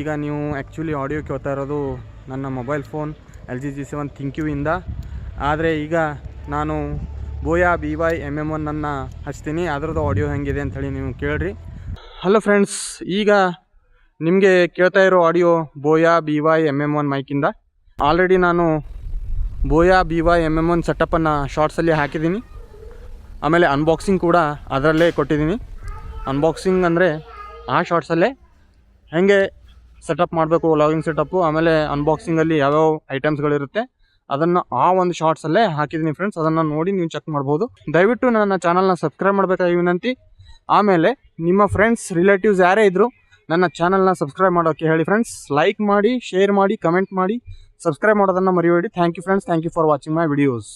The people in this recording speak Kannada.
ಈಗ ನೀವು ಆ್ಯಕ್ಚುಲಿ ಆಡಿಯೋ ಕೇಳ್ತಾ ಇರೋದು ನನ್ನ mobile phone LG G7 ThinQ ಇಂದ. ಆದರೆ ಈಗ ನಾನು ಬೋಯಾ BY MM1 ಅನ್ನು ಹಚ್ತೀನಿ. ಅದರದ್ದು ಆಡಿಯೋ ಹೆಂಗಿದೆ ಅಂಥೇಳಿ ನೀವು ಕೇಳ್ರಿ. ಹಲೋ ಫ್ರೆಂಡ್ಸ್, ಈಗ ನಿಮಗೆ ಕೇಳ್ತಾ ಇರೋ ಆಡಿಯೋ ಬೋಯಾ BY MM1 ಮೈಕಿಂದ. ಆಲ್ರೆಡಿ ನಾನು ಬೋಯಾ BY MM1 ಸೆಟಪ್ಪನ್ನು ಶಾರ್ಟ್ಸಲ್ಲಿ ಹಾಕಿದ್ದೀನಿ. ಆಮೇಲೆ ಅನ್ಬಾಕ್ಸಿಂಗ್ ಕೂಡ ಅದರಲ್ಲೇ ಕೊಟ್ಟಿದ್ದೀನಿ. ಅನ್ಬಾಕ್ಸಿಂಗ್ ಅಂದರೆ ಆ ಶಾರ್ಟ್ಸಲ್ಲೇ ಹೇಗೆ ಸೆಟಪ್ ಮಾಡಬೇಕು, ಲಾಗಿಂಗ್ ಸೆಟಪ್ಪು, ಆಮೇಲೆ ಅನ್ಬಾಕ್ಸಿಂಗಲ್ಲಿ ಯಾವ್ಯಾವ ಐಟಮ್ಸ್ಗಳಿರುತ್ತೆ ಅದನ್ನು ಆ ಒಂದು ಶಾರ್ಟ್ಸಲ್ಲೇ ಹಾಕಿದ್ದೀನಿ ಫ್ರೆಂಡ್ಸ್. ಅದನ್ನು ನೋಡಿ ನೀವು ಚೆಕ್ ಮಾಡ್ಬೋದು. ದಯವಿಟ್ಟು ನನ್ನ ಚಾನಲ್ನ ಸಬ್ಸ್ಕ್ರೈಬ್ ಮಾಡಬೇಕಾಗಿ ವಿನಂತಿ. ಆಮೇಲೆ ನಿಮ್ಮ ಫ್ರೆಂಡ್ಸ್ ರಿಲೇಟಿವ್ಸ್ ಯಾರೇ ಇದ್ದರೂ ನನ್ನ ಚಾನಲ್ನ ಸಬ್ಸ್ಕ್ರೈಬ್ ಮಾಡೋಕ್ಕೆ ಹೇಳಿ ಫ್ರೆಂಡ್ಸ್. ಲೈಕ್ ಮಾಡಿ, ಶೇರ್ ಮಾಡಿ, ಕಮೆಂಟ್ ಮಾಡಿ, ಸಬ್ಸ್ಕ್ರೈಬ್ ಮಾಡೋದನ್ನು ಮರಿಬೇಡಿ. Thank you friends. Thank you for watching my videos.